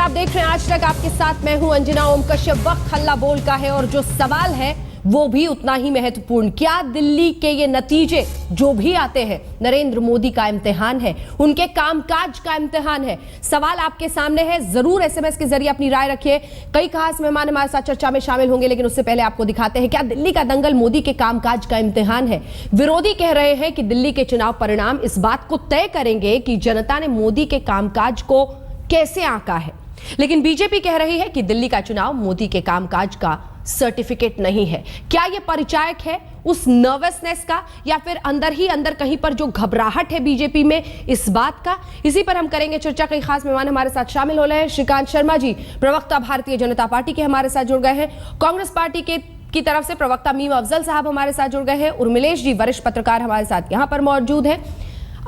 आप देख रहे हैं आज तक, आपके साथ मैं हूं अंजना ओम कश्यप। वक्त हल्ला बोल का है और जो सवाल है वो भी उतना ही महत्वपूर्ण। क्या दिल्ली के ये नतीजे जो भी आते हैं नरेंद्र मोदी का इम्तिहान है, उनके कामकाज का इम्तिहान है? सवाल आपके सामने है, जरूर एसएमएस के जरिए अपनी राय रखिए। कई खास मेहमान हमारे साथ चर्चा में शामिल होंगे, लेकिन उससे पहले आपको दिखाते हैं क्या दिल्ली का दंगल मोदी के कामकाज का इम्तिहान है। विरोधी कह रहे हैं कि दिल्ली के चुनाव परिणाम इस बात को तय करेंगे कि जनता ने मोदी के कामकाज को कैसे आंका है, लेकिन बीजेपी कह रही है कि दिल्ली का चुनाव मोदी के कामकाज का सर्टिफिकेट नहीं है। क्या यह परिचायक है उस नर्वसनेस का, या फिर अंदर ही अंदर कहीं पर जो घबराहट है बीजेपी में इस बात का? इसी पर हम करेंगे चर्चा। कई खास मेहमान हमारे साथ शामिल हो रहे हैं। श्रीकांत शर्मा जी, प्रवक्ता भारतीय जनता पार्टी के, हमारे साथ जुड़ गए हैं। कांग्रेस पार्टी की तरफ से प्रवक्ता मीम अफजल साहब हमारे साथ जुड़ गए हैं। उर्मिलेश जी, वरिष्ठ पत्रकार, हमारे साथ यहां पर मौजूद हैं।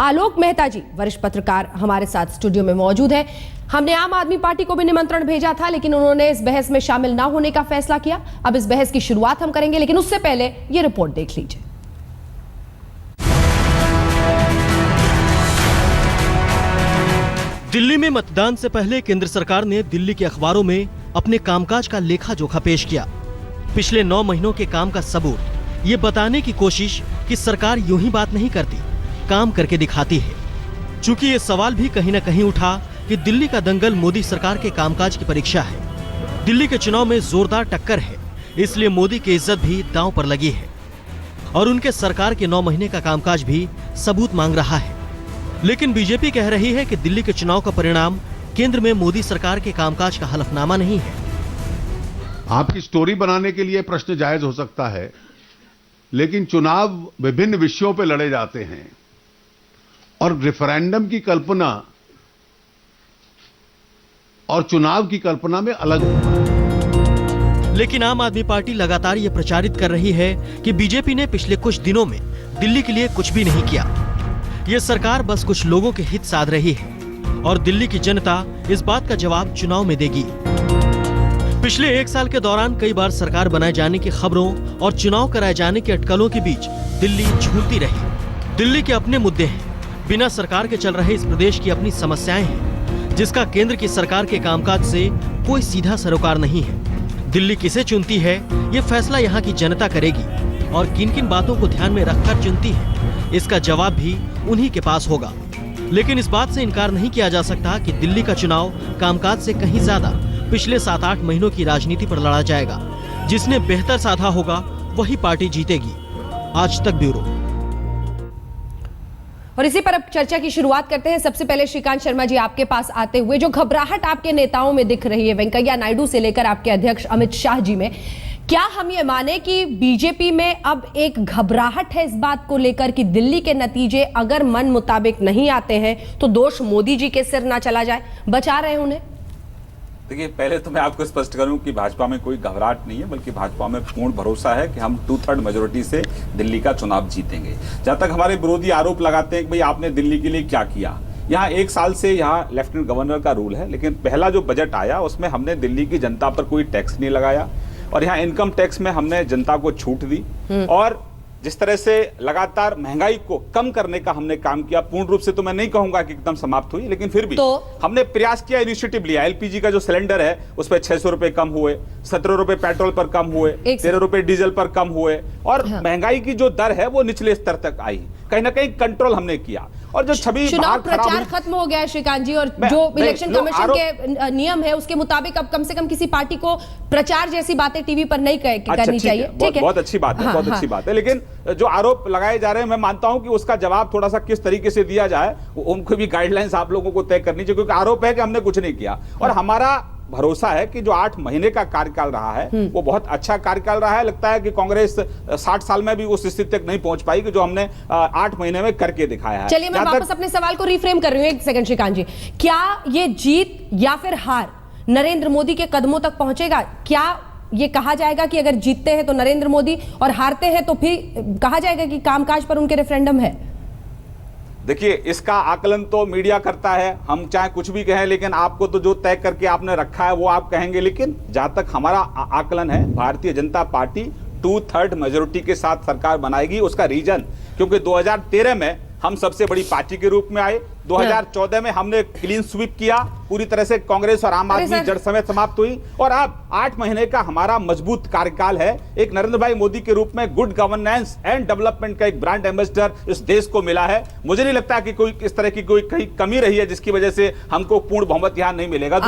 आलोक मेहता जी, वरिष्ठ पत्रकार, हमारे साथ स्टूडियो में मौजूद है। हमने आम आदमी पार्टी को भी निमंत्रण भेजा था, लेकिन उन्होंने इस बहस में शामिल ना होने का फैसला किया। अब इस बहस की शुरुआत हम करेंगे, लेकिन उससे पहले यह रिपोर्ट देख लीजिए। दिल्ली में मतदान से पहले केंद्र सरकार ने दिल्ली के अखबारों में अपने कामकाज का लेखा जोखा पेश किया। पिछले 9 महीनों के काम का सबूत, ये बताने की कोशिश कि सरकार यूं ही बात नहीं करती, काम करके दिखाती है। चूंकि ये सवाल भी कहीं न कहीं उठा कि दिल्ली का दंगल मोदी सरकार के कामकाज की परीक्षा है। दिल्ली के चुनाव में जोरदार टक्कर है, इसलिए मोदी की इज्जत भी दांव पर लगी है और उनके सरकार के 9 महीने का कामकाज भी सबूत मांग रहा है। लेकिन बीजेपी कह रही है कि दिल्ली के चुनाव का परिणाम केंद्र में मोदी सरकार के कामकाज का हलफनामा नहीं है। आपकी स्टोरी बनाने के लिए प्रश्न जायज हो सकता है, लेकिन चुनाव विभिन्न विषयों पर लड़े जाते हैं और रेफरेंडम की कल्पना और चुनाव की कल्पना में अलग होता है। लेकिन आम आदमी पार्टी लगातार ये प्रचारित कर रही है कि बीजेपी ने पिछले कुछ दिनों में दिल्ली के लिए कुछ भी नहीं किया। ये सरकार बस कुछ लोगों के हित साध रही है और दिल्ली की जनता इस बात का जवाब चुनाव में देगी। पिछले 1 साल के दौरान कई बार सरकार बनाए जाने की खबरों और चुनाव कराए जाने की अटकलों के बीच दिल्ली झूलती रही। दिल्ली के अपने मुद्दे हैं, बिना सरकार के चल रहे इस प्रदेश की अपनी समस्याएं हैं, जिसका केंद्र की सरकार के कामकाज से कोई सीधा सरोकार नहीं है। दिल्ली किसे चुनती है, ये फैसला यहाँ की जनता करेगी और किन किन बातों को ध्यान में रखकर चुनती है, इसका जवाब भी उन्हीं के पास होगा। लेकिन इस बात से इनकार नहीं किया जा सकता कि दिल्ली का चुनाव कामकाज से कहीं ज्यादा पिछले 7-8 महीनों की राजनीति पर लड़ा जाएगा। जिसने बेहतर साधा होगा वही पार्टी जीतेगी। आज तक ब्यूरो। और इसी पर अब चर्चा की शुरुआत करते हैं। सबसे पहले श्रीकांत शर्मा जी, आपके पास आते हुए, जो घबराहट आपके नेताओं में दिख रही है, वेंकैया नायडू से लेकर आपके अध्यक्ष अमित शाह जी में, क्या हम ये माने कि बीजेपी में अब एक घबराहट है इस बात को लेकर कि दिल्ली के नतीजे अगर मन मुताबिक नहीं आते हैं तो दोष मोदी जी के सिर ना चला जाए? बचा रहे हैं उन्हें? देखिए, पहले तो मैं आपको स्पष्ट करूं कि भाजपा में कोई घबराहट नहीं है, बल्कि भाजपा में पूर्ण भरोसा है कि हम 2/3 मेजोरिटी से दिल्ली का चुनाव जीतेंगे। जहां तक हमारे विरोधी आरोप लगाते हैं कि भाई आपने दिल्ली के लिए क्या किया, यहाँ 1 साल से यहाँ लेफ्टिनेंट गवर्नर का रूल है, लेकिन पहला जो बजट आया उसमें हमने दिल्ली की जनता पर कोई टैक्स नहीं लगाया और यहाँ इनकम टैक्स में हमने जनता को छूट दी और जिस तरह से लगातार महंगाई को कम करने का हमने काम किया, पूर्ण रूप से तो मैं नहीं कहूंगा कि एकदम समाप्त हुई, लेकिन फिर भी हमने प्रयास किया, इनिशिएटिव लिया। एलपीजी का जो सिलेंडर है उस पर 600 रुपए कम हुए, 17 रुपए पेट्रोल पर कम हुए, 13 रुपए डीजल पर कम हुए और महंगाई की जो दर है वो निचले स्तर तक आई। कहीं ना कहीं कंट्रोल हमने किया और जो छवि चुनाव प्रचार खत्म हो गया है श्रीकांत जी, और जो इलेक्शन कमीशन के नियम है उसके मुताबिक अब कम से कम किसी पार्टी को प्रचार जैसी बातें टीवी पर नहीं करनी चाहिए। ठीक है, बहुत अच्छी बात है, बहुत अच्छी बात है। लेकिन जो आरोप लगाए जा रहे हैं, मैं मानता हूं कि उसका जवाब थोड़ा सा किस तरीके से दिया जाए, उनको भी गाइडलाइंस आप लोगों को तय करनी चाहिए, क्योंकि आरोप है कि हमने कुछ नहीं किया और हमारा भरोसा है कि जो 8 महीने का कार्यकाल रहा है वो बहुत अच्छा कार्यकाल रहा है। लगता है कि कांग्रेस 60 साल में भी उस स्थिति तक नहीं पहुंच पाई कि जो हमने 8 महीने में करके दिखाया है। चलिए, मैं वापस अपने सवाल को रिफ्रेम कर रही हूं। 1 सेकंड श्रीकांत जी, क्या ये जीत या फिर हार नरेंद्र मोदी के कदमों तक पहुंचेगा? क्या ये कहा जाएगा कि अगर जीतते हैं तो नरेंद्र मोदी और हारते हैं तो फिर कहा जाएगा कि कामकाज पर उनके रेफरेंडम है? देखिए, इसका आकलन तो मीडिया करता है, हम चाहे कुछ भी कहें, लेकिन आपको तो जो तय करके आपने रखा है वो आप कहेंगे। लेकिन जहां तक हमारा आकलन है, भारतीय जनता पार्टी 2/3 मेजोरिटी के साथ सरकार बनाएगी। उसका रीजन, क्योंकि 2013 में हम सबसे बड़ी पार्टी के रूप में आए, 2014 में हमने क्लीन स्वीप किया, पूरी तरह से कांग्रेस और आम अरे आदमी सर। जड़ समेत समाप्त हुई, और अब 8 महीने का हमारा मजबूत कार्यकाल है। एक नरेंद्र भाई मोदी के रूप में गुड गवर्नेंस एंड डेवलपमेंट का एक ब्रांड एम्बेसडर इस देश को मिला है। मुझे नहीं लगता कि कोई इस तरह की कोई कहीं कमी रही है जिसकी वजह से हमको पूर्ण बहुमत यहां नहीं मिलेगा।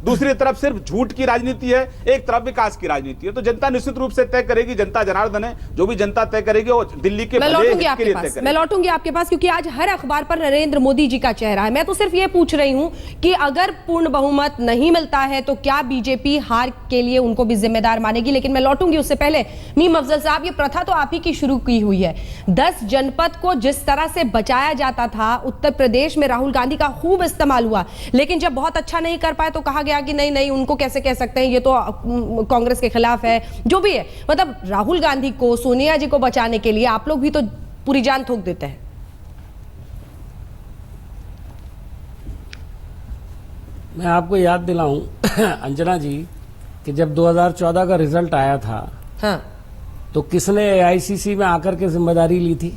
दूसरी तरफ सिर्फ झूठ की राजनीति है, एक तरफ विकास की राजनीति है। तो जनता निश्चित रूप से तय करेगी, जनता जनार्दन है, जो भी जनता तय करेगी वो दिल्ली के मैं भले लौटूंगी हित के आपके लिए तय पास, करेगी। मैं लौटूंगी आपके पास, क्योंकि आज हर अखबार पर नरेंद्र मोदी जी का चेहरा है। मैं तो सिर्फ ये पूछ रही हूं कि अगर पूर्ण बहुमत नहीं मिलता है तो क्या बीजेपी हार के लिए उनको भी जिम्मेदार मानेगी? लेकिन मैं लौटूंगी उससे पहले मीम अफजल साहब, ये प्रथा तो आप ही की शुरू की हुई है। 10 जनपद को जिस तरह से बचाया जाता था, उत्तर प्रदेश में राहुल गांधी का खूब इस्तेमाल हुआ, लेकिन जब बहुत अच्छा नहीं कर पाए तो कहा गया कि नहीं नहीं, उनको कैसे कह सकते हैं, ये तो कांग्रेस के खिलाफ है। जो भी है, मतलब राहुल गांधी को, सोनिया जी को बचाने के लिए आप लोग भी तो पूरी जान ठोक देते हैं। मैं आपको याद दिलाऊं अंजना जी कि जब 2014 का रिजल्ट आया था, हाँ, तो किसने एआईसीसी में आकर के जिम्मेदारी ली थी?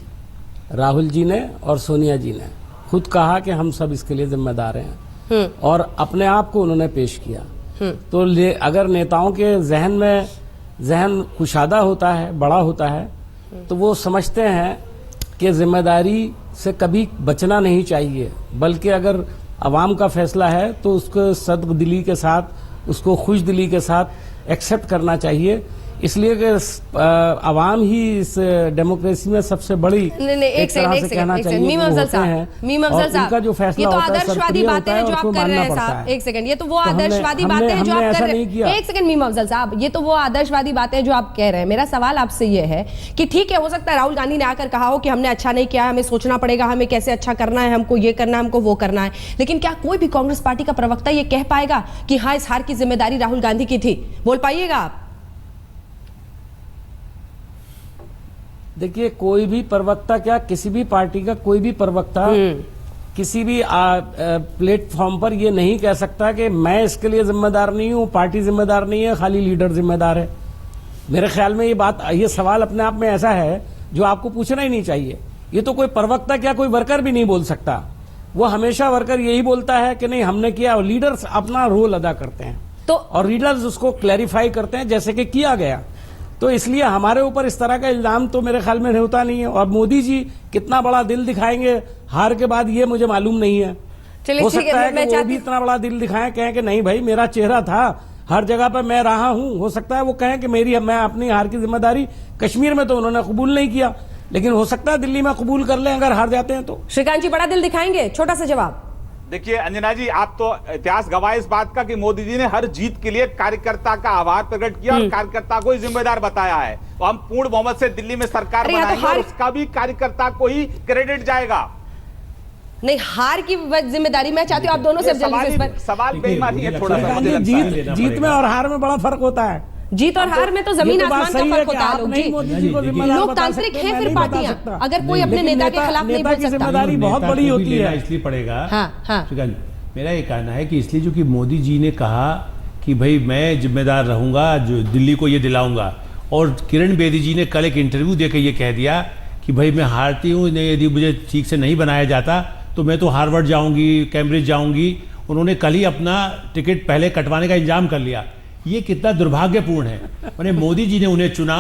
राहुल जी ने और सोनिया जी ने खुद कहा कि हम सब इसके लिए जिम्मेदार हैं, और अपने आप को उन्होंने पेश किया। तो अगर नेताओं के जहन कुशादा होता है, बड़ा होता है, तो वो समझते हैं कि जिम्मेदारी से कभी बचना नहीं चाहिए, बल्कि अगर अवाम का फैसला है तो उसको सद्दिली के साथ, उसको खुश दिली के साथ एक्सेप्ट करना चाहिए। इसलिए कि अवाम ही इस डेमोक्रेसी में सबसे बड़ी एक तरह से कहना चाहिए मीम अफजल साहब, उनका जो फैसला ये तो होता है आदर्शवादी बातें हैं जो आप कर रहे हैं साहब। एक सेकंड, ये तो वो आदर्शवादी बातें हैं जो आप कर रहे हैं। एक सेकंड मीम अफजल साहब, ये तो वो आदर्शवादी बातें हैं जो आप कह रहे हैं। मेरा सवाल आपसे ये है कि ठीक है, हो सकता है राहुल गांधी ने आकर कहा हो कि हमने अच्छा नहीं किया, हमें सोचना पड़ेगा, हमें कैसे अच्छा करना है, हमको ये करना है, हमको वो करना है, लेकिन क्या कोई भी कांग्रेस पार्टी का प्रवक्ता ये कह पाएगा कि हाँ, इस हार की जिम्मेदारी राहुल गांधी की थी? बोल पाइएगा आप? देखिए, कोई भी प्रवक्ता, क्या किसी भी पार्टी का कोई भी प्रवक्ता किसी भी प्लेटफॉर्म पर ये नहीं कह सकता कि मैं इसके लिए जिम्मेदार नहीं हूं, पार्टी जिम्मेदार नहीं है, खाली लीडर जिम्मेदार है। मेरे ख्याल में ये सवाल अपने आप में ऐसा है जो आपको पूछना ही नहीं चाहिए। ये तो कोई प्रवक्ता क्या कोई वर्कर भी नहीं बोल सकता। वो हमेशा वर्कर यही बोलता है कि नहीं हमने किया, और लीडर्स अपना रोल अदा करते हैं और लीडर्स उसको क्लैरिफाई करते हैं जैसे कि किया गया। तो इसलिए हमारे ऊपर इस तरह का इल्जाम तो मेरे ख्याल में होता नहीं है। और मोदी जी कितना बड़ा दिल दिखाएंगे हार के बाद, ये मुझे मालूम नहीं है। हो सकता है कि वो भी इतना बड़ा दिल दिखाएं, कहें कि नहीं भाई मेरा चेहरा था, हर जगह पर मैं रहा हूं। हो सकता है वो कहें कि मैं अपनी हार की जिम्मेदारी, कश्मीर में तो उन्होंने कबूल नहीं किया, लेकिन हो सकता है दिल्ली में कबूल कर लें अगर हार जाते हैं तो। श्रीकांत जी बड़ा दिल दिखाएंगे? छोटा सा जवाब। देखिए अंजना जी, आप तो इतिहास गवाह इस बात का कि मोदी जी ने हर जीत के लिए कार्यकर्ता का आभार प्रकट किया और कार्यकर्ता को ही जिम्मेदार बताया है। तो हम पूर्ण बहुमत से दिल्ली में सरकार बनाएंगे और उसका भी कार्यकर्ता को ही क्रेडिट जाएगा। नहीं, हार की जिम्मेदारी मैं चाहती हूँ आप दोनों से जल्दी से सवाल बेईमानी है थोड़ा सा, मुझे लगता है। जीत में और हार में बड़ा फर्क होता है। जीत और हार में तो जमीन आसमान का फर्क होता है। लोकतांत्रिक है फिर पार्टियां, अगर कोई अपने नेता के खिलाफ नहीं बोल सकता। जिम्मेदारी बहुत बड़ी होती है, इसलिए पड़ेगा। हाँ। मेरा ये कहना है कि इसलिए जो कि मोदी जी ने कहा कि भाई मैं जिम्मेदार रहूंगा, जो दिल्ली को ये दिलाऊंगा, और किरण बेदी जी ने कल एक इंटरव्यू देकर ये कह दिया कि भाई मैं हारती हूँ, यदि मुझे ठीक से नहीं बनाया जाता तो मैं तो हार्वर्ड जाऊंगी, कैम्ब्रिज जाऊंगी। उन्होंने कल ही अपना टिकट पहले कटवाने का इंतजाम कर लिया। ये कितना दुर्भाग्यपूर्ण है। मैंने मोदी जी ने उन्हें चुना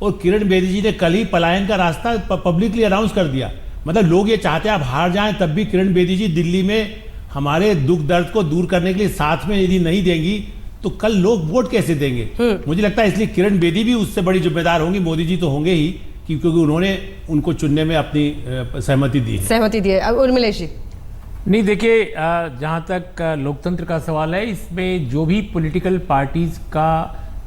और किरण बेदी जी ने कल ही पलायन का रास्ता पब्लिकली अनाउंस कर दिया। मतलब लोग ये चाहते हैं आप हार जाएं, तब भी किरण बेदी जी दिल्ली में हमारे दुख दर्द को दूर करने के लिए साथ में यदि नहीं देंगी तो कल लोग वोट कैसे देंगे? मुझे लगता है इसलिए किरण बेदी भी उससे बड़ी जिम्मेदार होंगी। मोदी जी तो होंगे ही, क्योंकि उन्होंने उनको चुनने में अपनी सहमति दी है। उर्मिलेश जी, नहीं देखिए, जहाँ तक लोकतंत्र का सवाल है, इसमें जो भी पॉलिटिकल पार्टीज का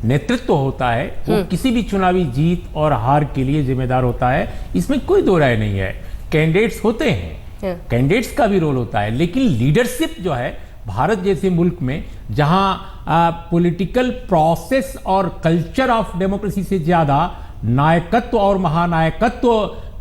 नेतृत्व होता है वो किसी भी चुनावी जीत और हार के लिए जिम्मेदार होता है, इसमें कोई दो राय नहीं है। कैंडिडेट्स होते हैं, कैंडिडेट्स का भी रोल होता है, लेकिन लीडरशिप जो है भारत जैसे मुल्क में जहाँ पॉलिटिकल प्रोसेस और कल्चर ऑफ डेमोक्रेसी से ज्यादा नायकत्व और महानायकत्व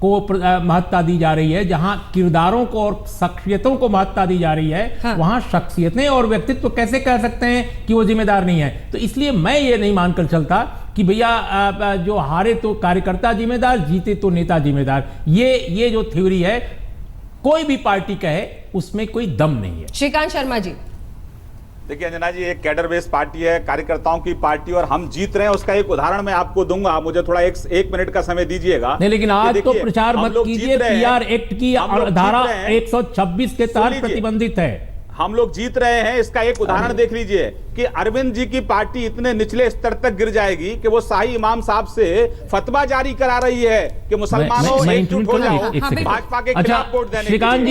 को महत्ता दी जा रही है, जहां किरदारों को और शख्सियतों को महत्ता दी जा रही है, वहां शख्सियतें और व्यक्तित्व कैसे कह सकते हैं कि वो जिम्मेदार नहीं है? तो इसलिए मैं ये नहीं मानकर चलता कि भैया जो हारे तो कार्यकर्ता जिम्मेदार, जीते तो नेता जिम्मेदार। ये जो थ्योरी है, कोई भी पार्टी कहे उसमें कोई दम नहीं है। श्रीकांत शर्मा जी, देखिए अंजना जी, एक कैडर बेस्ड पार्टी है, कार्यकर्ताओं की पार्टी, और हम जीत रहे हैं। उसका एक उदाहरण मैं आपको दूंगा, मुझे थोड़ा एक मिनट का समय दीजिएगा। नहीं, लेकिन आज तो प्रचार मत कीजिए। पीआर एक्ट की धारा 126 के तहत प्रतिबंधित है। हम लोग जीत रहे हैं, इसका एक उदाहरण देख लीजिए कि अरविंद जी की पार्टी इतने निचले स्तर तक गिर जाएगी कि वो शाही इमाम साहब से फतवा जारी करा रही है कि मुसलमानों एकजुट हो जाओ भाजपा के खिलाफ वोट देने। श्रीकांत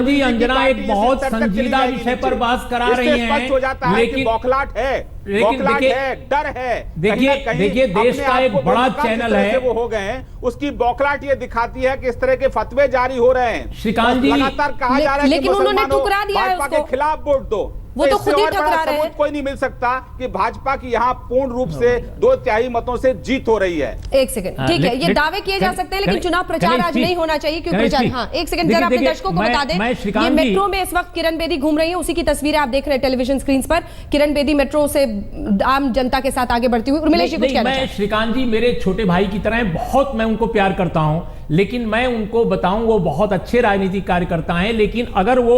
जी, अंजना एक बहुत संजीदा विषय पर बहस करा रही हैं, लेकिन बौखलाहट है, डर है। देखिए देश का एक बड़ा चैनल है, वो हो गए, उसकी बौखलाहट ये दिखाती है कि इस तरह के फतवे जारी हो रहे हैं। श्रीकांत जी, लगातार कहा जा रहा है लेकिन उन्होंने ठुकरा दिया है भाजपा के खिलाफ वोट दो, वो तो खुद ही ठुकरा रहे हैं। कोई नहीं मिल सकता कि भाजपा की यहाँ पूर्ण रूप से 2/3 मतों से जीत हो रही है। एक सेकंड, ठीक है, ये दावे किए जा सकते हैं, लेकिन चुनाव प्रचार आज नहीं होना चाहिए क्योंकि प्रचार। हाँ, एक सेकंड जरा अपने दर्शकों को बता दें, ये मेट्रो में इस वक्त किरण बेदी घूम रही है, उसी की तस्वीरें आप देख रहे हैं टेलीविजन स्क्रीन पर। किरण बेदी मेट्रो से आम जनता के साथ आगे बढ़ती हुई। उर्मिला जी कुछ कहना चाहते हैं? श्रीकांत जी मेरे छोटे भाई की तरह बहुत, मैं उनको प्यार करता हूं, लेकिन मैं उनको बताऊं वो बहुत अच्छे राजनीतिक कार्यकर्ता हैं, लेकिन अगर वो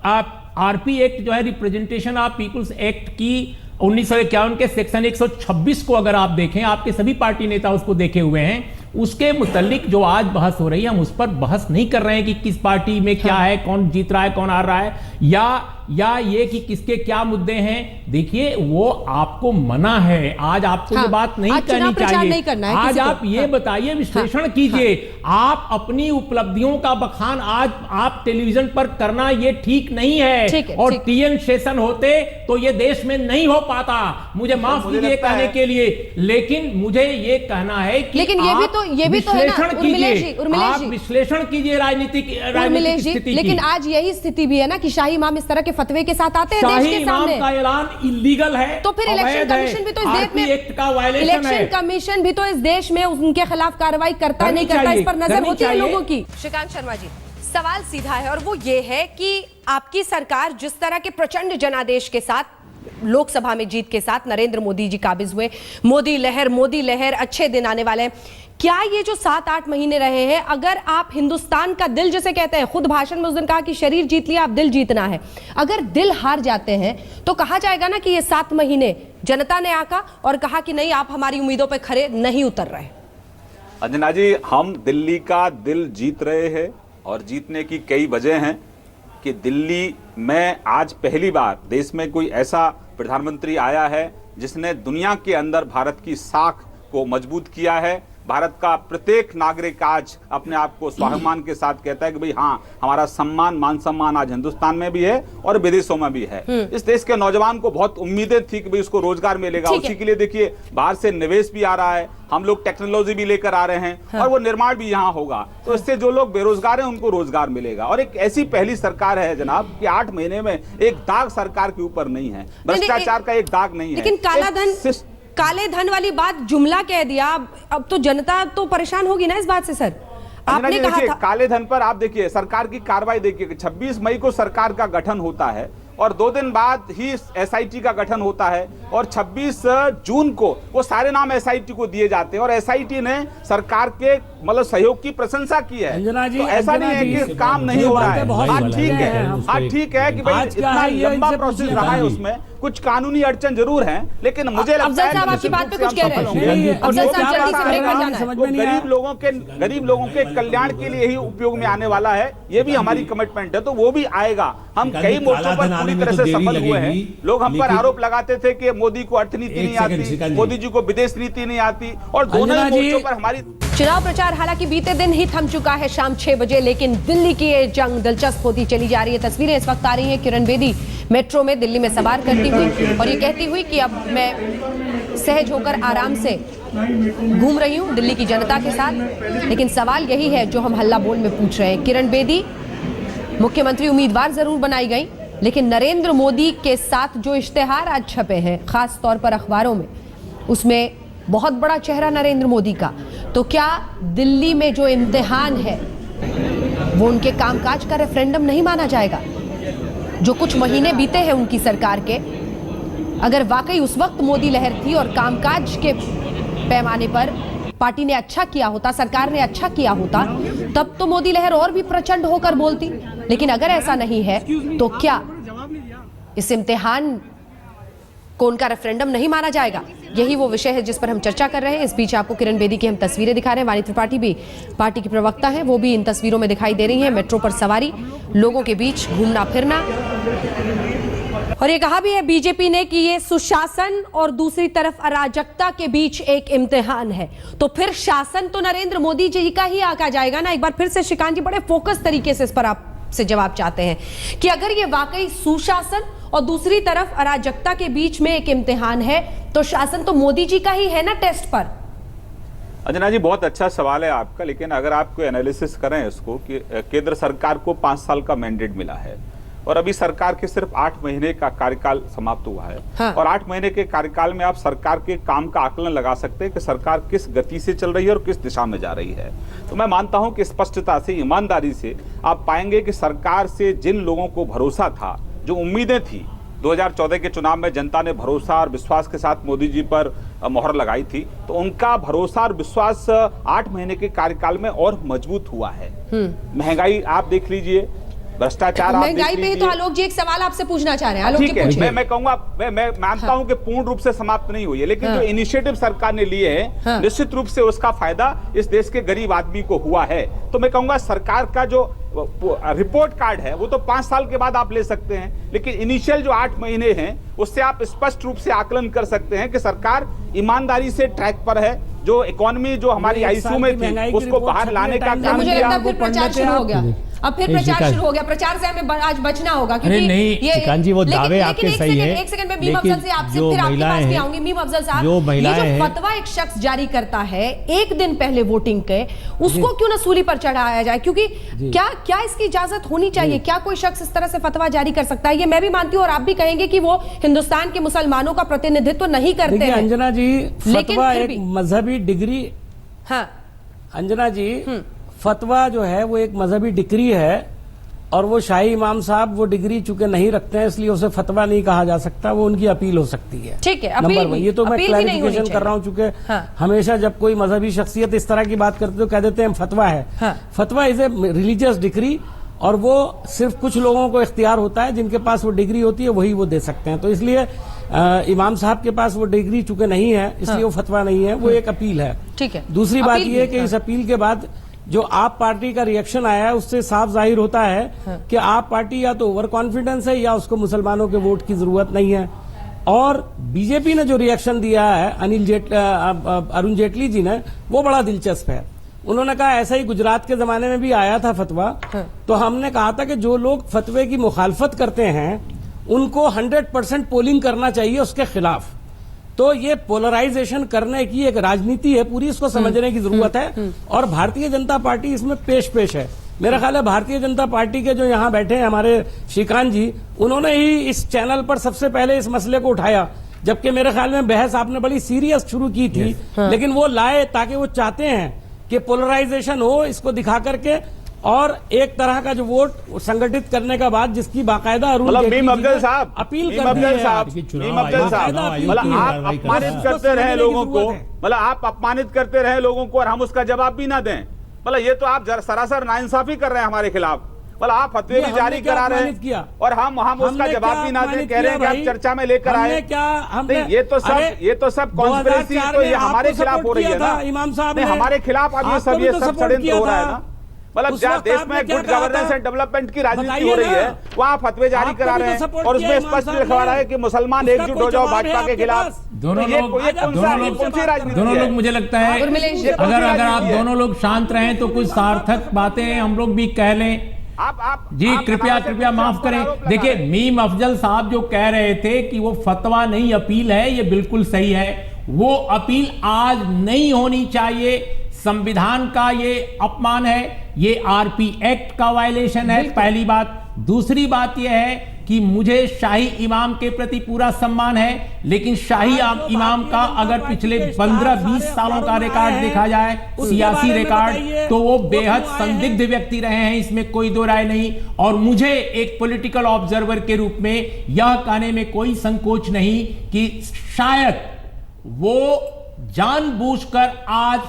आप आरपी एक्ट जो है, रिप्रेजेंटेशन ऑफ पीपुल्स एक्ट की 1951 के सेक्शन 126 को अगर आप देखें, आपके सभी पार्टी नेता उसको देखे हुए हैं, उसके मुतालिक जो आज बहस हो रही है, हम उस पर बहस नहीं कर रहे हैं कि किस पार्टी में क्या है, कौन जीत रहा है, कौन हार रहा है, या ये कि किसके क्या मुद्दे हैं। देखिए वो आपको मना है, आज आपको ये बात नहीं करनी चाहिए। आज आप ये बताइए, विश्लेषण कीजिए, आप अपनी उपलब्धियों का बखान आज आप टेलीविजन पर करना ये ठीक नहीं है, और टीएन सेशन होते तो ये देश में नहीं हो पाता। मुझे माफ कीजिए कहने के लिए, लेकिन मुझे ये कहना है कि लेकिन ये भी तो विश्लेषण कीजिए, आप विश्लेषण कीजिए राजनीतिक स्थिति। लेकिन आज यही स्थिति भी है ना कि शाही इमाम इस तरह के फतवे के साथ आते हैं देश के सामने। का ऐलान इलीगल है, तो फिर इलेक्शन कमीशन भी तो इस देश में एक्ट का वायलेशन है। इलेक्शन कमीशन भी तो इस देश में उनके खिलाफ कार्रवाई करता नहीं करता, इस पर नजर होती है लोगों की। श्रीकांत शर्मा जी, सवाल सीधा है और वो ये है कि आपकी सरकार जिस तरह के प्रचंड जनादेश के साथ लोकसभा में जीत के साथ नरेंद्र मोदी जी काबिज हुए, मोदी लहर, अच्छे दिन आने वाले हैं, क्या ये जो 7-8 महीने रहे हैं, अगर आप हिंदुस्तान का दिल जिसे कहते हैं, खुद भाषण में उस दिन कहा कि शरीर जीत लिया, अब दिल जीतना है, अगर दिल हार जाते हैं तो कहा जाएगा ना कि ये 7 महीने जनता ने आका और कहा कि नहीं, आप हमारी उम्मीदों पर खरे नहीं उतर रहे। अंजना जी, हम दिल्ली का दिल जीत रहे हैं और जीतने की कई वजह हैं कि दिल्ली में आज पहली बार देश में कोई ऐसा प्रधानमंत्री आया है जिसने दुनिया के अंदर भारत की साख को मजबूत किया है। भारत का प्रत्येक नागरिक आज अपने आप को स्वाभिमान के साथ कहता है कि भाई हाँ, हमारा सम्मान, मान सम्मान आज हिंदुस्तान में भी है और विदेशों में भी है। इस देश के नौजवान को बहुत उम्मीदें थी कि भाई उसको रोजगार मिलेगा, उसी के लिए देखिए बाहर से निवेश भी आ रहा है, हम लोग टेक्नोलॉजी भी लेकर आ रहे हैं, और वो निर्माण भी यहाँ होगा, तो इससे जो लोग बेरोजगार हैं उनको रोजगार मिलेगा। और एक ऐसी पहली सरकार है जनाब कि 8 महीने में एक दाग सरकार के ऊपर नहीं है, भ्रष्टाचार का एक दाग नहीं है। लेकिन काले धन वाली बात जुमला कह दिया, अब तो जनता तो परेशान होगी ना इस बात से। सर आपने कहा था काले धन पर, आप देखिए सरकार की कार्रवाई देखिए, 26 मई को सरकार का गठन होता है और 2 दिन बाद ही एसआईटी का गठन होता है, और 26 जून को वो सारे नाम एसआईटी को दिए जाते हैं, और एसआईटी ने सरकार के मतलब सहयोग की प्रशंसा की है। तो ऐसा नहीं है कि काम नहीं हो रहा है। हाँ ठीक है कि भाई इतना लंबा प्रोसेस रहा है, उसमें कुछ कानूनी अड़चन जरूर है, लेकिन मुझे लगता है आपकी बात पे कुछ कह रहे हैं, गरीब लोगों के कल्याण के लिए ही उपयोग में आने वाला है, ये भी हमारी कमिटमेंट है, तो वो भी आएगा। हम कई मोर्चों पर पूरी तरह से सफल हुए हैं। लोग हम पर आरोप लगाते थे कि मोदी को अर्थनीति नहीं आती, मोदी जी को विदेश नीति नहीं आती, और दोनों ही मोर्चों पर हमारी चुनाव प्रचार हालांकि बीते दिन ही थम चुका है शाम 6 बजे, लेकिन दिल्ली की ये जंग दिलचस्प होती चली जा रही है। तस्वीरें इस वक्त आ रही हैं किरण बेदी मेट्रो में दिल्ली में सवार करती हुई और ये कहती हुई कि अब मैं सहज होकर आराम से घूम रही हूं दिल्ली की जनता के साथ। लेकिन सवाल यही है जो हम हल्ला बोल में पूछ रहे हैं। किरण बेदी मुख्यमंत्री उम्मीदवार जरूर बनाई गई, लेकिन नरेंद्र मोदी के साथ जो इश्तेहार आज छपे हैं खास तौर पर अखबारों में, उसमें बहुत बड़ा चेहरा नरेंद्र मोदी का। तो क्या दिल्ली में जो इम्तिहान है वो उनके कामकाज का रेफरेंडम नहीं माना जाएगा? जो कुछ महीने बीते हैं उनकी सरकार के, अगर वाकई उस वक्त मोदी लहर थी और कामकाज के पैमाने पर पार्टी ने अच्छा किया होता, सरकार ने अच्छा किया होता, तब तो मोदी लहर और भी प्रचंड होकर बोलती। लेकिन अगर ऐसा नहीं है तो क्या इस इम्तिहान को उनका रेफरेंडम नहीं माना जाएगा? यही वो विषय है जिस पर हम चर्चा कर रहे हैं। इस बीच आपको किरण बेदी की हम तस्वीरें दिखा रहे हैं। वाणी त्रिपाठी भी पार्टी की प्रवक्ता हैं, वो भी इन तस्वीरों में दिखाई दे रही हैं। मेट्रो पर सवारी, लोगों के बीच घूमना फिरना, और ये कहा भी है बीजेपी ने कि ये सुशासन और दूसरी तरफ अराजकता के बीच एक इम्तिहान है। तो फिर शासन तो नरेंद्र मोदी जी का ही आका जाएगा ना। एक बार फिर से श्रीकांत जी बड़े फोकस तरीके से इस पर आपसे जवाब चाहते हैं कि अगर ये वाकई सुशासन और दूसरी तरफ अराजकता के बीच में एक इम्तिहान है तो शासन तो मोदी जी का ही है ना टेस्ट पर। अंजना जी, बहुत अच्छा सवाल है आपका, लेकिन अगर आप कोई एनालिसिस करें इसको कि केंद्र सरकार को 5 साल का मैंडेट मिला है और अभी सरकार के सिर्फ 8 महीने का कार्यकाल समाप्त हुआ है। हाँ। और 8 महीने के कार्यकाल में आप सरकार के काम का आकलन लगा सकते हैं कि सरकार किस गति से चल रही है और किस दिशा में जा रही है। तो मैं मानता हूं कि स्पष्टता से, ईमानदारी से आप पाएंगे कि सरकार से जिन लोगों को भरोसा था, जो उम्मीदें थी, 2014 के चुनाव में जनता ने भरोसा और विश्वास के साथ मोदी जी पर मोहर लगाई थी, तो उनका भरोसा और विश्वास 8 महीने के कार्यकाल में और मजबूत हुआ है। महंगाई आप देख लीजिए, भ्रष्टाचार, महंगाई पे ही तो आलोक जी एक सवाल आपसे पूछना चाह रहे हैं। आलोक जी ठीक पूछिए। है, मैं कहूंगा, मैं मानता हूं कि पूर्ण रूप से समाप्त नहीं हुई है, लेकिन जो इनिशिएटिव सरकार ने लिए हैं, निश्चित रूप से उसका फायदा इस देश के गरीब आदमी को हुआ है। तो मैं कहूंगा सरकार का जो रिपोर्ट कार्ड है वो तो 5 साल के बाद आप ले सकते हैं, लेकिन इनिशियल जो 8 महीने हैं उससे आप स्पष्ट रूप से आकलन कर सकते हैं कि सरकार ईमानदारी से ट्रैक पर है। जो इकोनॉमी जो हमारी आईसीयू में थी उसको बाहर लाने का काम मुझे किया। लगता है फिर प्रचार शुरू हो गया। अब फिर प्रचार शुरू हो गया। प्रचार से हमें आज बचना होगा क्योंकि नहीं, श्रीकांत जी, वो दावे आपके सही है। एक सेकंड में मीम अफजल से आपसे फिर आपके पास भी आऊंगी। मीम अफजल साहब, ये जो फतवा एक शख्स जारी करता है एक दिन पहले वोटिंग के, उसको क्यों ना सूली पर चढ़ाया जाए? क्योंकि क्या इसकी इजाजत होनी चाहिए? क्या कोई शख्स इस तरह से फतवा जारी कर सकता है? ये मैं भी मानती हूँ और आप भी कहेंगे कि वो हिंदुस्तान के मुसलमानों का प्रतिनिधित्व नहीं करते हैं। अंजना जी, फतवा एक मजहबी डिग्री, हाँ अंजना जी, फतवा जो है वो एक मजहबी डिग्री है और वो शाही इमाम साहब वो डिग्री चूंकि नहीं रखते हैं इसलिए उसे फतवा नहीं कहा जा सकता, वो उनकी अपील हो सकती है। ठीक है, नंबर 1 ये तो मैं क्लैरिफिकेशन कर रहा हूं, चूंकि हाँ। हमेशा जब कोई मजहबी शख्सियत इस तरह की बात करते तो कह देते हैं फतवा है। हाँ। फतवा इज ए रिलीजियस डिग्री और वो सिर्फ कुछ लोगों को इख्तियार होता है, जिनके पास वो डिग्री होती है वही वो दे सकते हैं। तो इसलिए इमाम साहब के पास वो डिग्री चूंकि नहीं है इसलिए वो फतवा नहीं है, वो एक अपील है। ठीक है, दूसरी बात यह है कि इस अपील के बाद जो आप पार्टी का रिएक्शन आया है उससे साफ जाहिर होता है कि आप पार्टी या तो ओवर कॉन्फिडेंस है या उसको मुसलमानों के वोट की जरूरत नहीं है। और बीजेपी ने जो रिएक्शन दिया है अरुण जेटली जी ने, वो बड़ा दिलचस्प है। उन्होंने कहा ऐसा ही गुजरात के जमाने में भी आया था फतवा, तो हमने कहा था कि जो लोग फतवे की मुखालफत करते हैं उनको 100% पोलिंग करना चाहिए उसके खिलाफ। तो ये पोलराइजेशन करने की एक राजनीति है पूरी, इसको समझने की जरूरत है और भारतीय जनता पार्टी इसमें पेश है। मेरा ख्याल है भारतीय जनता पार्टी के जो यहाँ बैठे हैं हमारे श्रीकांत जी, उन्होंने ही इस चैनल पर सबसे पहले इस मसले को उठाया, जबकि मेरे ख्याल में बहस आपने बड़ी सीरियस शुरू की थी। लेकिन वो लाए ताकि वो चाहते हैं कि पोलराइजेशन हो, इसको दिखा करके और एक तरह का जो वोट संगठित करने का बाद जिसकी बाकायदा मीम अफजल साहब, अपील मीम अफजल साहब, मतलब आप अपमानित करते रहे लोगों को, मतलब आप अपमानित करते रहे लोगों को और हम उसका जवाब भी ना दें, मतलब ये तो आप सरासर नाइंसाफी कर रहे हैं हमारे खिलाफ। मतलब आप फतवे भी जारी करा रहे हैं और हम उसका जवाब भी ना दें, कह रहे हैं कि आप चर्चा में लेकर आए। ये तो सब कॉन्स्पिरेसी तो ये हमारे खिलाफ हो रही है ना इमाम साहब, हमारे खिलाफ अब ये सब षड्यंत्र हो रहा है ना। मतलब जहाँ देश में गुड गवर्नेंस एंड डेवलपमेंट की राजनीति हो रही है वहाँ फतवे जारी करा रहे हैं और उसमें स्पष्ट लिखवा रहा है कि मुसलमान एकजुट हो जाओ भाजपा के खिलाफ। दोनों लोग मुझे लगता है अगर आप दोनों लोग शांत रहें तो कुछ सार्थक बातें हम लोग भी कह लें। जी कृपया माफ करें। देखिए मीम अफजल साहब जो कह रहे थे कि वो फतवा नहीं अपील है, ये बिल्कुल सही है। वो अपील आज नहीं होनी चाहिए, संविधान का ये अपमान है, ये आरपी एक्ट का वायलेशन है, पहली बात। दूसरी बात यह है कि मुझे शाही इमाम के प्रति पूरा सम्मान है, लेकिन शाही इमाम का अगर पिछले 15-20 सालों का रिकॉर्ड देखा जाए, सियासी रिकॉर्ड, तो वो बेहद संदिग्ध व्यक्ति रहे हैं, इसमें कोई दो राय नहीं। और मुझे एक पॉलिटिकल ऑब्जर्वर के रूप में यह कहने में कोई संकोच नहीं कि शायद वो जानबूझकर आज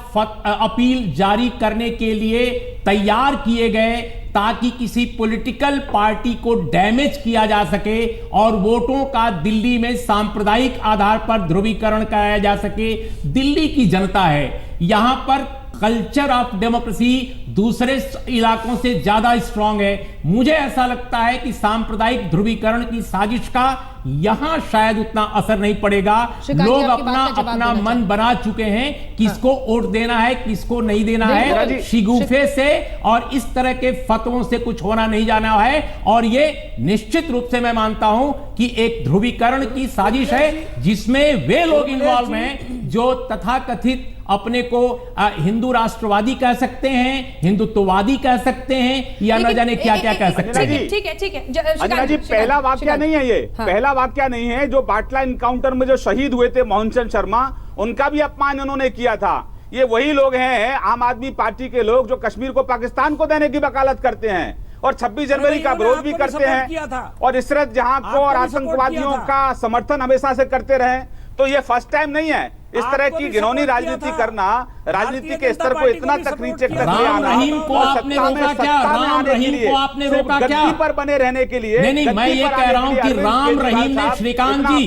अपील जारी करने के लिए तैयार किए गए ताकि किसी पॉलिटिकल पार्टी को डैमेज किया जा सके और वोटों का दिल्ली में सांप्रदायिक आधार पर ध्रुवीकरण कराया जा सके। दिल्ली की जनता है, यहां पर कल्चर ऑफ डेमोक्रेसी दूसरे इलाकों से ज्यादा स्ट्रांग है। मुझे ऐसा लगता है कि सांप्रदायिक ध्रुवीकरण की साजिश का यहां शायद उतना असर नहीं पड़ेगा। लोग अपना मन बना चुके हैं किसको वोट देना है, किसको नहीं देना है। शिगुफे से और इस तरह के फतवों से कुछ होना नहीं जाना है। और ये निश्चित रूप से मैं मानता हूं कि एक ध्रुवीकरण की साजिश है जिसमें वे लोग इन्वॉल्व हैं जो तथाकथित अपने को हिंदू राष्ट्रवादी कह सकते हैं, हिंदुत्ववादी कह सकते हैं, या न जाने क्या क्या कह सकते हैं। ठीक है अंजना जी, पहला वाक्य नहीं है ये, पहला वाक्य नहीं है। जो बाटला इनकाउंटर में जो शहीद हुए थे मोहन चंद शर्मा, उनका भी अपमान उन्होंने किया था। ये वही लोग हैं, आम आदमी पार्टी के लोग, जो कश्मीर को पाकिस्तान को देने की वकालत करते हैं और 26 जनवरी का विरोध भी करते हैं और इशरत जहां को और आतंकवादियों का समर्थन हमेशा से करते रहे। तो ये फर्स्ट टाइम नहीं है इस तरह की घिनौनी राजनीति करना, राजनीति के स्तर को इतना तक नीचे तक ले आना। राम रहीम को आपने रोका क्या? राम रहीम को आपने रोका क्या? पर बने रहने के लिए नहीं, मैं ये कह रहा हूं कि राम रहीम ने, श्रीकांत जी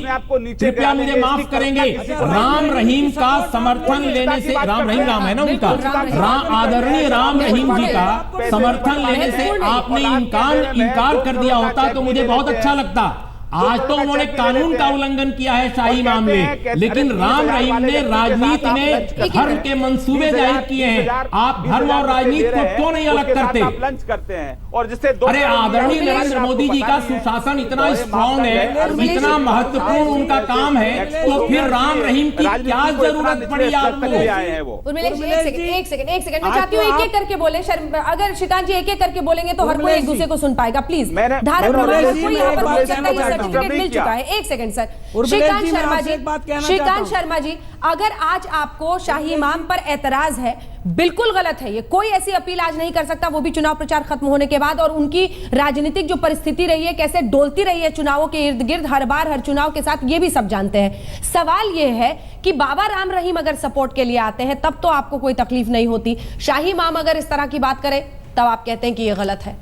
कृपया मुझे माफ करेंगे, राम रहीम का समर्थन लेने से, राम रहीम नाम है ना उनका, आदरणीय राम रहीम जी का समर्थन लेने से आपने इनकार कर दिया होता तो मुझे बहुत अच्छा लगता। आज तो उन्होंने कानून का उल्लंघन किया है शाही मामले, लेकिन राम रहीम ने राजनीति में धर्म के मंसूबे जाहिर किए हैं। आप धर्म और राजनीति को क्यों नहीं अलग करते हैं? और जिससे अरे आदरणीय नरेंद्र मोदी जी का सुशासन इतना स्ट्रांग है, इतना महत्वपूर्ण उनका काम है, तो फिर राम रहीम की क्या जरूरत पड़ी आपको? एक सेकंड मैं चाहती हूँ एक एक करके बोले। अगर श्रीकांत जी एक एक करके बोलेंगे तो हर कोई एक दूसरे को सुन पाएगा। प्लीज मिल चुका है। एक सेकंड सर, श्रीकांत शर्मा जी, अगर आज आपको शाही इमाम पर एतराज है, बिल्कुल गलत है ये, कोई ऐसी अपील आज नहीं कर सकता, वो भी चुनाव प्रचार खत्म होने के बाद। और उनकी राजनीतिक जो परिस्थिति रही है, कैसे डोलती रही है चुनावों के इर्द गिर्द हर बार हर चुनाव के साथ, ये भी सब जानते हैं। सवाल ये है कि बाबा राम रहीम अगर सपोर्ट के लिए आते हैं तब तो आपको कोई तकलीफ नहीं होती, शाही इमाम अगर इस तरह की बात करे तब आप कहते हैं कि ये गलत है।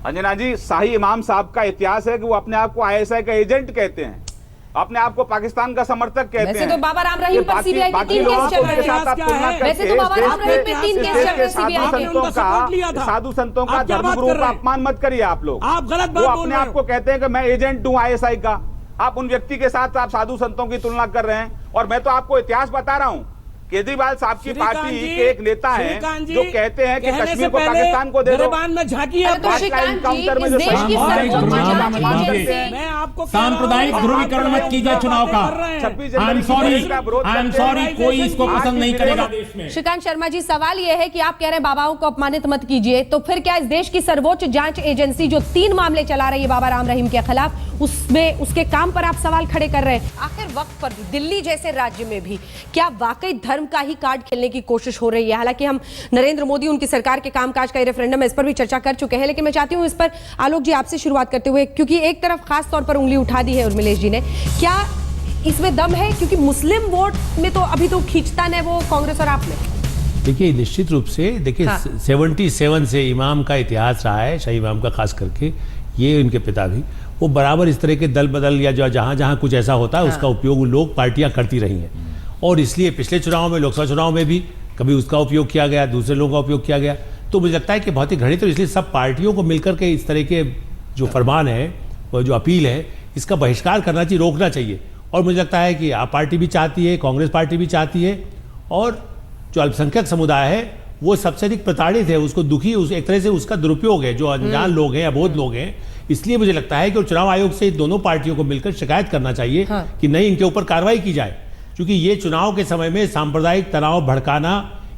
अंजना जी, शाही इमाम साहब का इतिहास है कि वो अपने आप को ISI का एजेंट कहते हैं, अपने आप को पाकिस्तान का समर्थक कहते हैं। वैसे तो बाबा राम रहीम पर सीबीआई के 3 केस चल रहे हैं। वैसे तो बाबा राम रहीम पे 3 केस चल रहे हैं सीबीआई के। साधु संतों का, धर्मगुरुओं का अपमान मत करिए आप लोग। आप गलत बात बोल रहे हो। अपने आप को कहते हैं कि मैं एजेंट हूं ISI का। आप उन व्यक्ति के साथ आप साधु संतों की तुलना कर रहे हैं। और मैं तो आपको इतिहास बता रहा हूं, केजरीवाल साहब की पार्टी के एक नेता हैं जो कहते हैं कि कश्मीर को पाकिस्तान को दे दो। में झांकी सांप्रदायिक ध्रुवीकरण मत कीजिए चुनाव का। आई एम सॉरी, कोई इसको पसंद नहीं करेगा देश में। श्रीकांत शर्मा जी, सवाल यह है कि आप कह रहे हैं बाबाओं को अपमानित मत कीजिए, तो फिर क्या इस देश की सर्वोच्च जांच एजेंसी जो 3 मामले चला रही है बाबा राम रहीम के खिलाफ, उसमें उसके काम पर आप सवाल खड़े कर रहे हैं? आखिर वक्त पर भी दिल्ली जैसे राज्य में भी क्या वाकई धर्म का ही कार्ड खेलने की कोशिश हो रही है? हालांकि हम नरेंद्र मोदी, उनकी सरकार के कामकाज का रेफरेंडम है, इस पर भी चर्चा कर चुके हैं, लेकिन मैं चाहती हूं इस पर आलोक जी आपसे शुरुआत करते हुए, क्योंकि एक तरफ खास तौर पर उंगली उठा दी है उर्मिलेश जी ने, क्या इसमें दम है? क्योंकि मुस्लिम वोट में तो अभी तो खींचता है वो कांग्रेस और आपने। देखिए, निश्चित रूप से देखिए, 77 से इमाम का इतिहास रहा है, शाही इमाम का खास करके, ये उनके पिता भी, वो बराबर इस तरह के दल बदल या जो जहाँ जहाँ कुछ ऐसा होता है उसका उपयोग लोग पार्टियां करती रही हैं। और इसलिए पिछले चुनाव में, लोकसभा चुनाव में भी कभी उसका उपयोग किया गया, दूसरे लोगों का उपयोग किया गया। तो मुझे लगता है कि बहुत ही घृणित, तो इसलिए सब पार्टियों को मिलकर के इस तरह के जो फरमान है, वो जो अपील है, इसका बहिष्कार करना चाहिए, रोकना चाहिए। और मुझे लगता है कि आप पार्टी भी चाहती है, कांग्रेस पार्टी भी चाहती है, और जो अल्पसंख्यक समुदाय है वो सबसे अधिक प्रताड़ित है, उसको दुखी, एक तरह से उसका दुरुपयोग है, जो अनजान लोग हैं, अबोध लोग हैं। इसलिए मुझे लगता है कि चुनाव आयोग से दोनों पार्टियों को मिलकर शिकायत करना चाहिए कि नहीं, इनके ऊपर कार्रवाई की जाए, क्योंकि ये चुनाव के समय में सांप्रदायिक तनाव भड़काना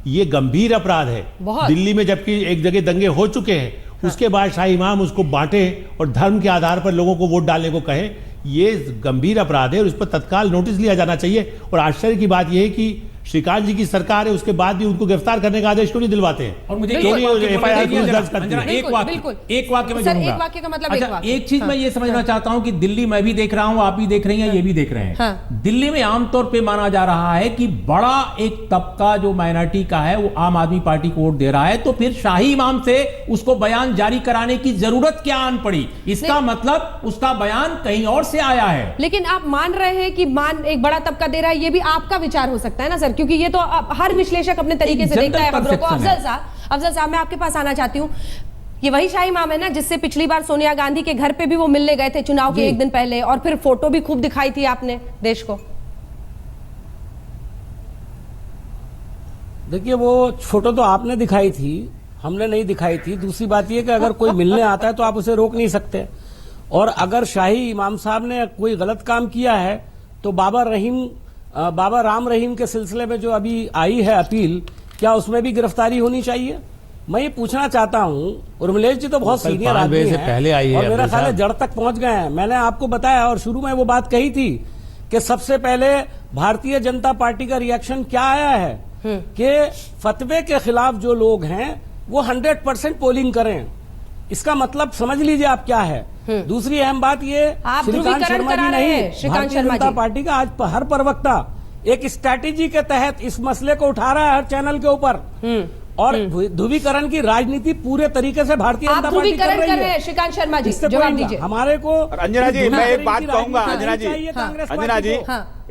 ये गंभीर अपराध है। दिल्ली में जबकि एक जगह दंगे हो चुके हैं, उसके बाद शाही इमाम उसको बांटे और धर्म के आधार पर लोगों को वोट डालने को कहे, ये गंभीर अपराध है और उस पर तत्काल नोटिस लिया जाना चाहिए। और आश्चर्य की बात यह है कि श्रीकांत जी की सरकार है, उसके बाद भी उनको गिरफ्तार करने का आदेश क्यों नहीं दिलवाते हैं? और मुझे क्यों नहीं FIR क्यों दर्ज करते हैं? एक वाक्य में सर, जोड़ूंगा। एक वाक्य का मतलब अच्छा, एक वाक्य। एक चीज मैं ये समझना चाहता हूं कि दिल्ली मैं भी देख रहा हूं, आप भी देख रही हैं, ये भी देख रहे हैं। हाँ। दिल्ली में आमतौर पे माना जा रहा है कि बड़ा एक तबका जो माइनॉरिटी का है वो आम आदमी पार्टी को वोट दे रहा है, तो फिर शाही इमाम से उसको बयान जारी कराने की जरूरत क्या आन पड़ी? इसका मतलब उसका बयान कहीं और से आया है। लेकिन आप मान रहे हैं कि एक बड़ा तबका दे रहा है, ये भी आपका विचार हो सकता है ना सर, क्योंकि ये तो हर विश्लेषक अपने तरीके से देखता है खबरों को। अफजल साहब मैं आपके पास आना चाहती हूँ। ये वही शाही इमाम है ना जिससे पिछली बार सोनिया गांधी के घर पे भी वो मिलने गए थे चुनाव के एक दिन पहले, और फिर फोटो भी खूब दिखाई थी आपने देश को। देखिए, वो फोटो तो आपने दिखाई थी, हमने नहीं दिखाई थी। दूसरी बात यह कि अगर कोई मिलने आता है तो आप उसे रोक नहीं सकते, और अगर शाही इमाम साहब ने कोई गलत काम किया है तो बाबा राम रहीम के सिलसिले में जो अभी आई है अपील, क्या उसमें भी गिरफ्तारी होनी चाहिए? मैं ये पूछना चाहता हूं, उर्मिलेश जी तो बहुत सीनियर आदमी हैं, पहले आई है और मेरा ख्याल है जड़ तक पहुंच गए हैं। मैंने आपको बताया और शुरू में वो बात कही थी कि सबसे पहले भारतीय जनता पार्टी का रिएक्शन क्या आया है कि फतवे के खिलाफ जो लोग हैं वो 100% पोलिंग करें। इसका मतलब समझ लीजिए आप क्या है। दूसरी अहम बात ये, आप श्रीकांत ध्रुवीकरण शर्मा करा जी रहे हैं, नहीं, श्रीकांत भारतीय शर्मा जनता जी। पार्टी का आज हर प्रवक्ता एक स्ट्रैटेजी के तहत इस मसले को उठा रहा है हर चैनल के ऊपर, और ध्रुवीकरण की राजनीति पूरे तरीके से भारतीय आप जनता पार्टी कर ध्रुवीकरण रही कर रहे है। हैं श्रीकांत शर्मा जी, इससे जवाब कोई दीजिए। हमारे को अंजना जी, मैं एक बात कहूंगा। अंजना जी, अंजना जी,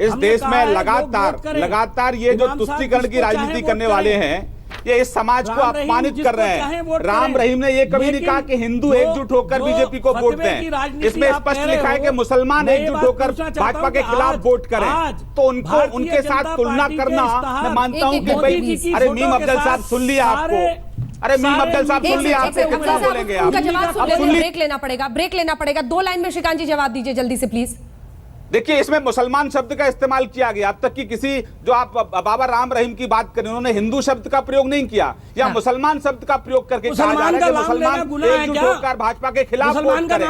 इस देश में लगातार ये जो तुष्टीकरण की राजनीति करने वाले हैं, ये इस समाज को अपमानित कर रहे हैं। राम रहीम ने ये कभी नहीं कहा कि हिंदू एकजुट होकर बीजेपी को वोट दें। इसमें स्पष्ट लिखा है कि मुसलमान एकजुट होकर भाजपा के खिलाफ वोट करें। तो उनको उनके साथ तुलना करना, मैं मानता हूं कि भाई, अरे मीम अफजल साहब सुन लिया आपको, अरे मीम अफजल साहब सुन लिया आपको, कितना बोलेंगे आप? उनका जवाब अब सुन ब्रेक लेना पड़ेगा। 2 लाइन में श्रीकांत जी जवाब दीजिए जल्दी से प्लीज। देखिए, इसमें मुसलमान शब्द का इस्तेमाल किया गया। अब तक की किसी, जो आप बाबा राम रहीम की बात करें, उन्होंने हिंदू शब्द का प्रयोग नहीं किया, या मुसलमान शब्द का प्रयोग करके कहा जा रहा है कि मुसलमान एकजुट होकर भाजपा के खिलाफ वोट करें।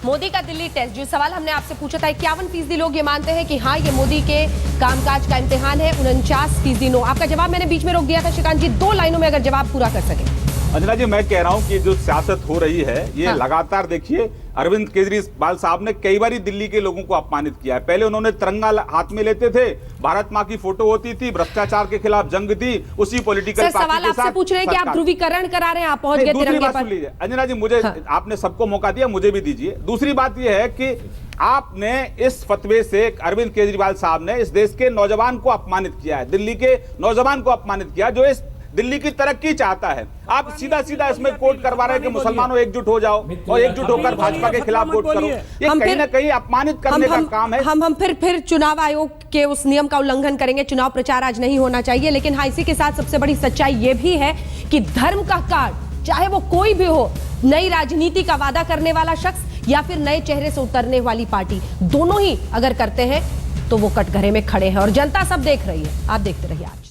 मोदी का दिल्ली टेस्ट, जो सवाल हमने आपसे पूछा था, 51% लोग ये मानते हैं कि हाँ ये मोदी के कामकाज का इम्तिहान है, 49% नो। आपका जवाब मैंने बीच में रोक दिया था श्रीकांत जी, 2 लाइनों में अगर जवाब पूरा कर सके। अंजना जी, मैं कह रहा हूं कि जो सियासत हो रही है ये लगातार, देखिए अरविंद केजरीवाल साहब ने कई बार दिल्ली के लोगों को अपमानित किया है। पहले उन्होंने तिरंगा हाथ में लेते थे, भारत माँ की फोटो होती थी, भ्रष्टाचार के खिलाफ जंग थी, उसी पॉलिटिकल पार्टी सवाल के साथ आपसे पूछ रहे हैं कि आप ध्रुवीकरण करा रहे हैं, आप पहुंच गए तिरंगे पर। सुन लीजिए अंजना जी, मुझे आपने सबको मौका दिया, मुझे भी दीजिए। दूसरी बात यह है कि आपने इस फतवे से, अरविंद केजरीवाल साहब ने इस देश के नौजवान को अपमानित किया है, दिल्ली के नौजवान को अपमानित किया, जो इस दिल्ली की तरक्की चाहता है। आप सीधा इसमें कोट करवा रहे हैं कि मुसलमानों एकजुट हो जाओ और एकजुट होकर भाजपा के खिलाफ वोट करो। ये कहीं ना कहीं अपमानित करने का काम है। हम फिर चुनाव आयोग के उस नियम का उल्लंघन करेंगे। चुनाव प्रचार आज नहीं होना चाहिए, लेकिन हाँ, इसी के साथ सबसे बड़ी सच्चाई ये भी है कि धर्म का कार्ड, चाहे वो कोई भी हो, नई राजनीति का वादा करने वाला शख्स या फिर नए चेहरे से उतरने वाली पार्टी, दोनों ही अगर करते हैं तो वो कटघरे में खड़े हैं, और जनता सब देख रही है। आप देखते रहिए आज।